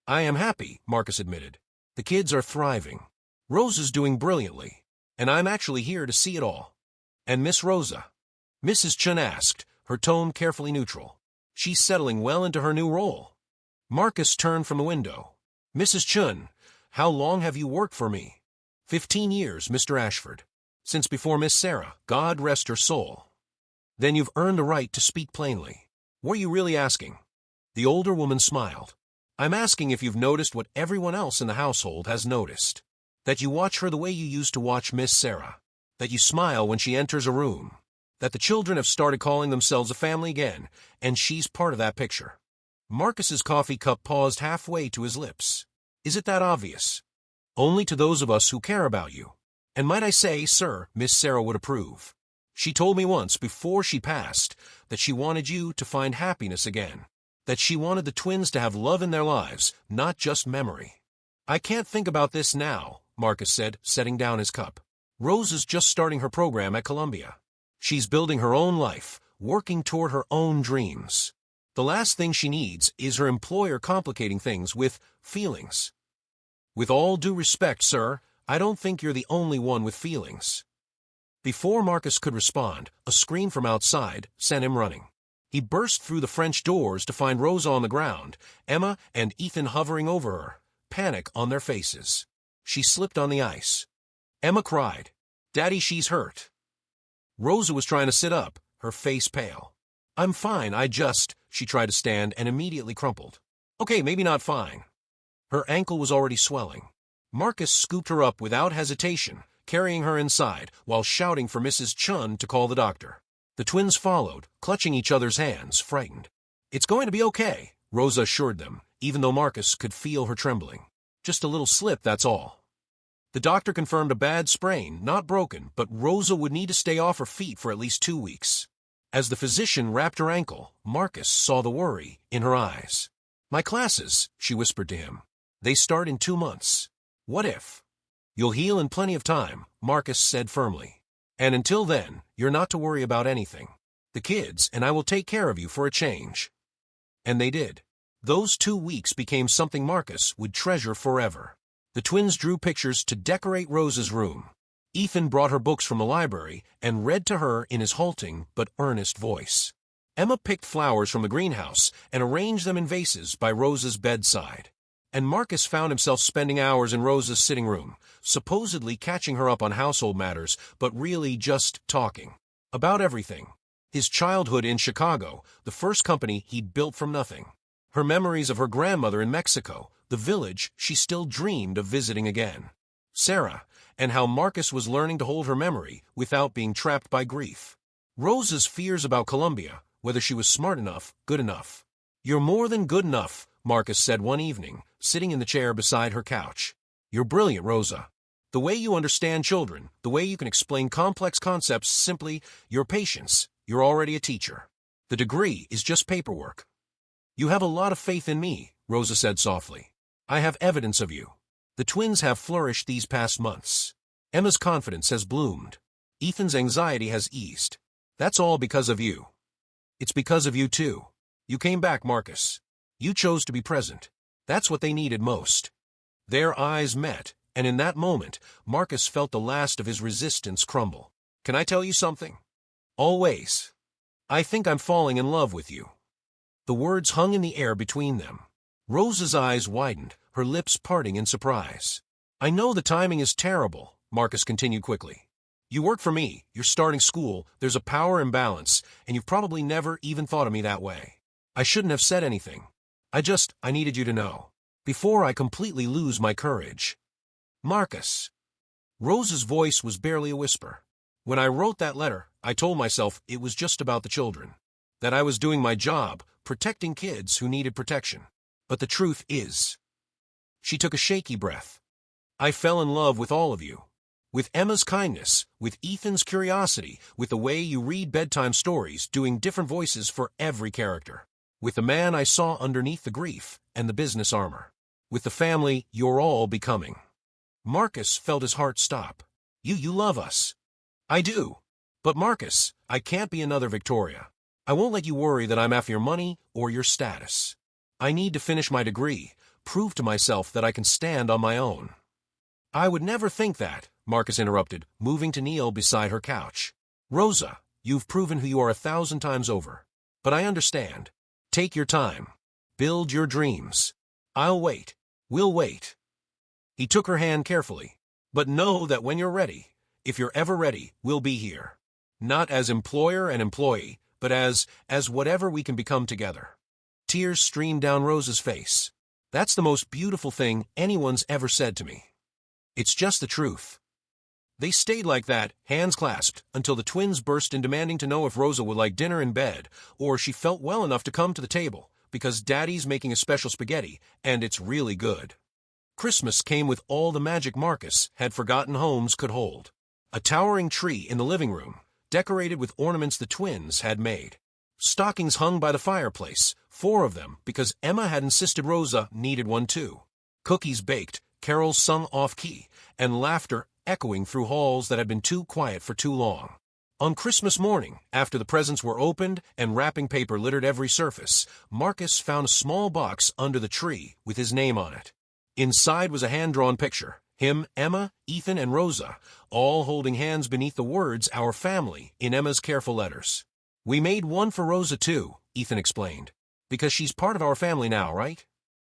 I am happy, Marcus admitted. The kids are thriving. Rosa's doing brilliantly, and I'm actually here to see it all. And Miss Rosa? Mrs. Chun asked, her tone carefully neutral. She's settling well into her new role. Marcus turned from the window. Mrs. Chun, how long have you worked for me? 15 years, Mr. Ashford. Since before Miss Sarah, God rest her soul. Then you've earned the right to speak plainly. Were you really asking? The older woman smiled. I'm asking if you've noticed what everyone else in the household has noticed. That you watch her the way you used to watch Miss Sarah. That you smile when she enters a room. That the children have started calling themselves a family again, and she's part of that picture. Marcus's coffee cup paused halfway to his lips. Is it that obvious? Only to those of us who care about you. And might I say, sir, Miss Sarah would approve. She told me once, before she passed, that she wanted you to find happiness again. That she wanted the twins to have love in their lives, not just memory. I can't think about this now, Marcus said, setting down his cup. Rosa's just starting her program at Columbia. She's building her own life, working toward her own dreams. The last thing she needs is her employer complicating things with feelings. With all due respect, sir, I don't think you're the only one with feelings. Before Marcus could respond, a scream from outside sent him running. He burst through the French doors to find Rosa on the ground, Emma and Ethan hovering over her, panic on their faces. She slipped on the ice. Emma cried, "Daddy, she's hurt." Rosa was trying to sit up, her face pale. "I'm fine, she tried to stand and immediately crumpled. Okay, maybe not fine. Her ankle was already swelling. Marcus scooped her up without hesitation, carrying her inside while shouting for Mrs. Chun to call the doctor. The twins followed, clutching each other's hands, frightened. "It's going to be okay," Rosa assured them, even though Marcus could feel her trembling. "Just a little slip, that's all." The doctor confirmed a bad sprain, not broken, but Rosa would need to stay off her feet for at least 2 weeks. As the physician wrapped her ankle, Marcus saw the worry in her eyes. "My classes," she whispered to him. "They start in 2 months. What if?" "You'll heal in plenty of time," Marcus said firmly. "And until then, you're not to worry about anything. The kids and I will take care of you for a change." And they did. Those 2 weeks became something Marcus would treasure forever. The twins drew pictures to decorate Rosa's room. Ethan brought her books from the library and read to her in his halting but earnest voice. Emma picked flowers from the greenhouse and arranged them in vases by Rosa's bedside. And Marcus found himself spending hours in Rosa's sitting room, supposedly catching her up on household matters, but really just talking. About everything. His childhood in Chicago, the first company he'd built from nothing. Her memories of her grandmother in Mexico, the village she still dreamed of visiting again. Sarah, and how Marcus was learning to hold her memory without being trapped by grief. Rosa's fears about Columbia, whether she was smart enough, good enough. "You're more than good enough," Marcus said one evening, sitting in the chair beside her couch. "You're brilliant, Rosa. The way you understand children, the way you can explain complex concepts simply, your patience, You're already a teacher. The degree is just paperwork. You have a lot of faith in me, Rosa said softly. I have evidence of you. The twins have flourished these past months. Emma's confidence has bloomed. Ethan's anxiety has eased. That's all because of you. It's because of you too. You came back, Marcus. You chose to be present. That's what they needed most. Their eyes met, and in that moment, Marcus felt the last of his resistance crumble. Can I tell you something? Always. I think I'm falling in love with you. The words hung in the air between them. Rosa's eyes widened, her lips parting in surprise. I know the timing is terrible, Marcus continued quickly. You work for me, you're starting school, there's a power imbalance, and you've probably never even thought of me that way. I shouldn't have said anything. I needed you to know. Before I completely lose my courage. Marcus. Rosa's voice was barely a whisper. When I wrote that letter, I told myself it was just about the children. That I was doing my job, protecting kids who needed protection. But the truth is. She took a shaky breath. I fell in love with all of you. With Emma's kindness, with Ethan's curiosity, with the way you read bedtime stories, doing different voices for every character. With the man I saw underneath the grief and the business armor. With the family you're all becoming. Marcus felt his heart stop. You love us. I do. But Marcus, I can't be another Victoria. I won't let you worry that I'm after your money or your status. I need to finish my degree, prove to myself that I can stand on my own. I would never think that, Marcus interrupted, moving to kneel beside her couch. Rosa, you've proven who you are 1,000 times over. But I understand. Take your time. Build your dreams. I'll wait. We'll wait. He took her hand carefully. But know that when you're ready, if you're ever ready, we'll be here. Not as employer and employee, but as whatever we can become together. Tears streamed down Rosa's face. That's the most beautiful thing anyone's ever said to me. It's just the truth. They stayed like that, hands clasped, until the twins burst in demanding to know if Rosa would like dinner in bed, or she felt well enough to come to the table, because Daddy's making a special spaghetti, and it's really good. Christmas came with all the magic Marcus had forgotten homes could hold. A towering tree in the living room, decorated with ornaments the twins had made. Stockings hung by the fireplace, 4 of them, because Emma had insisted Rosa needed one too. Cookies baked, carols sung off-key, and laughter echoing through halls that had been too quiet for too long. On Christmas morning, after the presents were opened and wrapping paper littered every surface, Marcus found a small box under the tree with his name on it. Inside was a hand-drawn picture, him, Emma, Ethan, and Rosa, all holding hands beneath the words, "Our family," in Emma's careful letters. We made one for Rosa too, Ethan explained, because she's part of our family now, right?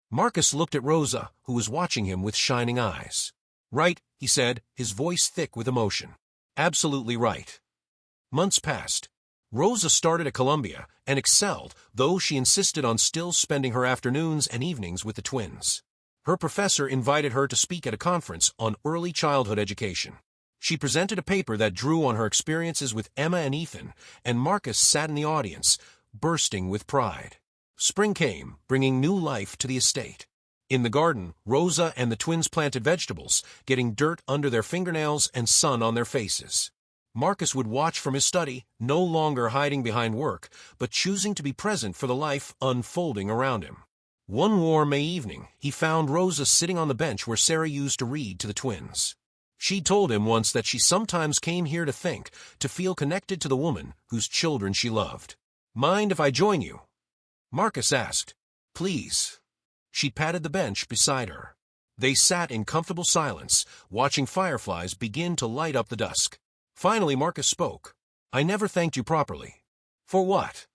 Marcus looked at Rosa, who was watching him with shining eyes. Right, he said, his voice thick with emotion. Absolutely right. Months passed. Rosa started at Columbia and excelled, though she insisted on still spending her afternoons and evenings with the twins. Her professor invited her to speak at a conference on early childhood education. She presented a paper that drew on her experiences with Emma and Ethan, and Marcus sat in the audience, bursting with pride. Spring came, bringing new life to the estate. In the garden, Rosa and the twins planted vegetables, getting dirt under their fingernails and sun on their faces. Marcus would watch from his study, no longer hiding behind work, but choosing to be present for the life unfolding around him. One warm May evening, he found Rosa sitting on the bench where Sarah used to read to the twins. She told him once that she sometimes came here to think, to feel connected to the woman whose children she loved. Mind if I join you? Marcus asked. Please. She patted the bench beside her. They sat in comfortable silence, watching fireflies begin to light up the dusk. Finally, Marcus spoke. I never thanked you properly. For what?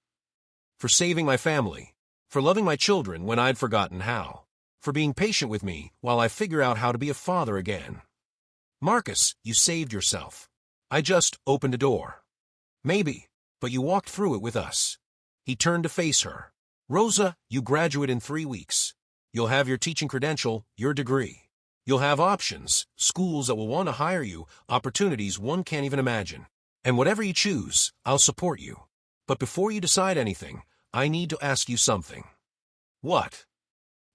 For saving my family. For loving my children when I'd forgotten how. For being patient with me while I figure out how to be a father again. Marcus, you saved yourself. I just opened a door. Maybe, but you walked through it with us. He turned to face her. Rosa, you graduate in 3 weeks. You'll have your teaching credential, your degree. You'll have options, schools that will want to hire you, opportunities one can't even imagine. And whatever you choose, I'll support you. But before you decide anything, I need to ask you something. What?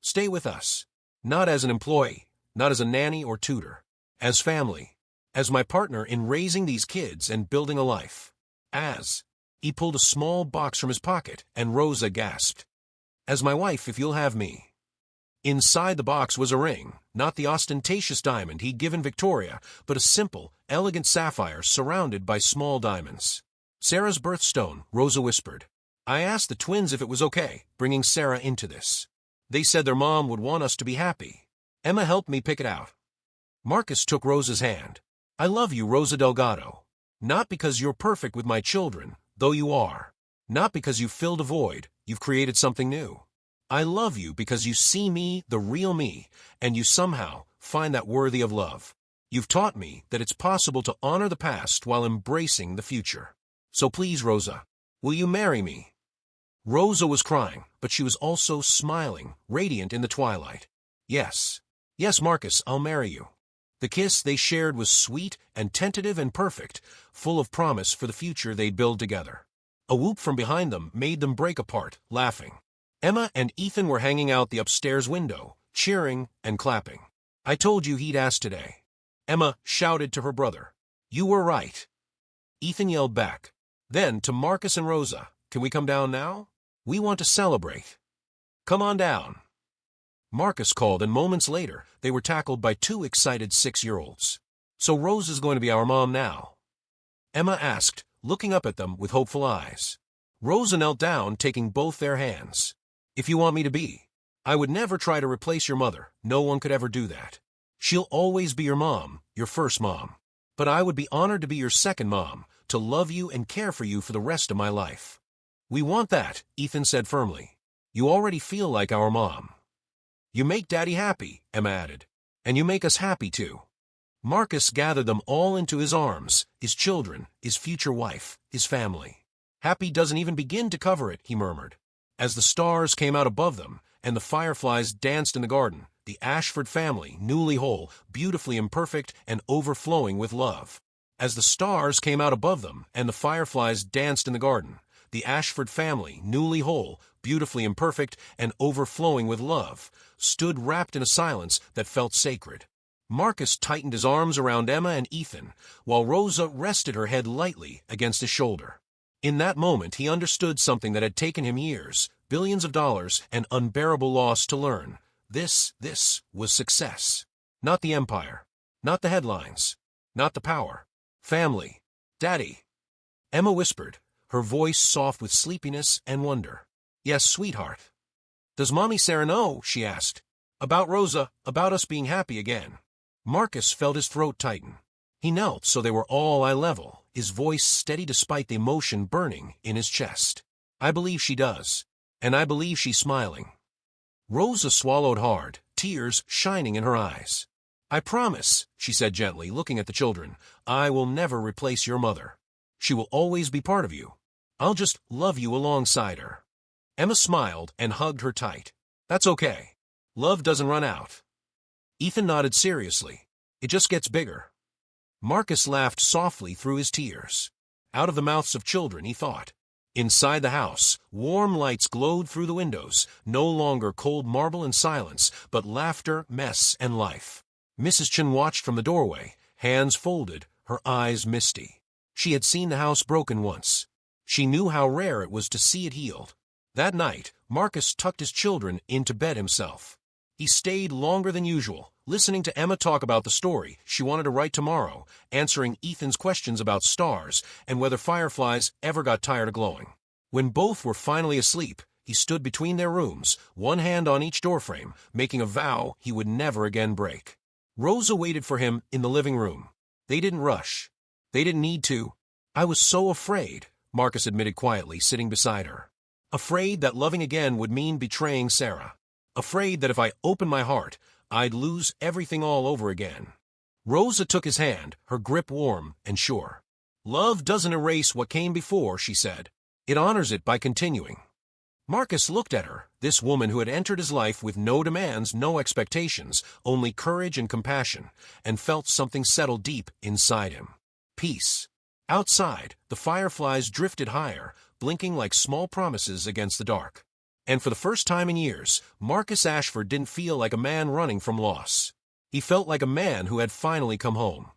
Stay with us. Not as an employee, not as a nanny or tutor. As family. As my partner in raising these kids and building a life. As He pulled a small box from his pocket, and Rosa gasped. "As my wife, if you'll have me." Inside the box was a ring, not the ostentatious diamond he'd given Victoria, but a simple, elegant sapphire surrounded by small diamonds. "Sarah's birthstone," Rosa whispered. "I asked the twins if it was okay, bringing Sarah into this. They said their mom would want us to be happy. Emma helped me pick it out." Marcus took Rosa's hand. "I love you, Rosa Delgado. Not because you're perfect with my children, though you are. Not because you've filled a void, you've created something new. I love you because you see me, the real me, and you somehow find that worthy of love. You've taught me that it's possible to honor the past while embracing the future. So please, Rosa, will you marry me?" Rosa was crying, but she was also smiling, radiant in the twilight. "Yes. Yes, Marcus, I'll marry you." The kiss they shared was sweet and tentative and perfect, full of promise for the future they'd build together. A whoop from behind them made them break apart, laughing. Emma and Ethan were hanging out the upstairs window, cheering and clapping. "I told you he'd ask today." Emma shouted to her brother. "You were right." Ethan yelled back. Then to Marcus and Rosa, "Can we come down now? We want to celebrate." "Come on down." Marcus called, and moments later, they were tackled by two excited 6-year-olds. "So Rosa's going to be our mom now?" Emma asked, looking up at them with hopeful eyes. Rosa knelt down, taking both their hands. "If you want me to be. I would never try to replace your mother. No one could ever do that. She'll always be your mom, your first mom. But I would be honored to be your second mom, to love you and care for you for the rest of my life." "We want that," Ethan said firmly. "You already feel like our mom." "You make Daddy happy," Emma added. "And you make us happy too." Marcus gathered them all into his arms, his children, his future wife, his family. "Happy doesn't even begin to cover it," he murmured. As the stars came out above them, and the fireflies danced in the garden, the Ashford family, newly whole, beautifully imperfect, and overflowing with love. As the stars came out above them, and the fireflies danced in the garden, the Ashford family, newly whole, beautifully imperfect, and overflowing with love, stood wrapped in a silence that felt sacred. Marcus tightened his arms around Emma and Ethan, while Rosa rested her head lightly against his shoulder. In that moment, he understood something that had taken him years, billions of dollars, and unbearable loss to learn. This was success. Not the empire. Not the headlines. Not the power. Family. "Daddy." Emma whispered, her voice soft with sleepiness and wonder. "Yes, sweetheart." "Does Mommy Sarah know?" she asked. "About Rosa, about us being happy again." Marcus felt his throat tighten. He knelt so they were all eye level, his voice steady despite the emotion burning in his chest. "I believe she does. And I believe she's smiling." Rosa swallowed hard, tears shining in her eyes. "I promise," she said gently, looking at the children, "I will never replace your mother. She will always be part of you. I'll just love you alongside her." Emma smiled and hugged her tight. "That's okay. Love doesn't run out." Ethan nodded seriously. "It just gets bigger." Marcus laughed softly through his tears. Out of the mouths of children, he thought. Inside the house, warm lights glowed through the windows, no longer cold marble and silence, but laughter, mess, and life. Mrs. Chen watched from the doorway, hands folded, her eyes misty. She had seen the house broken once. She knew how rare it was to see it healed. That night, Marcus tucked his children into bed himself. He stayed longer than usual, listening to Emma talk about the story she wanted to write tomorrow, answering Ethan's questions about stars and whether fireflies ever got tired of glowing. When both were finally asleep, he stood between their rooms, one hand on each doorframe, making a vow he would never again break. Rosa waited for him in the living room. They didn't rush. They didn't need to. "I was so afraid," Marcus admitted quietly, sitting beside her. "Afraid that loving again would mean betraying Sarah. Afraid that if I opened my heart, I'd lose everything all over again." Rosa took his hand, her grip warm and sure. "Love doesn't erase what came before," she said. "It honors it by continuing." Marcus looked at her, this woman who had entered his life with no demands, no expectations, only courage and compassion, and felt something settle deep inside him. Peace. Outside, the fireflies drifted higher, blinking like small promises against the dark. And for the first time in years, Marcus Ashford didn't feel like a man running from loss. He felt like a man who had finally come home.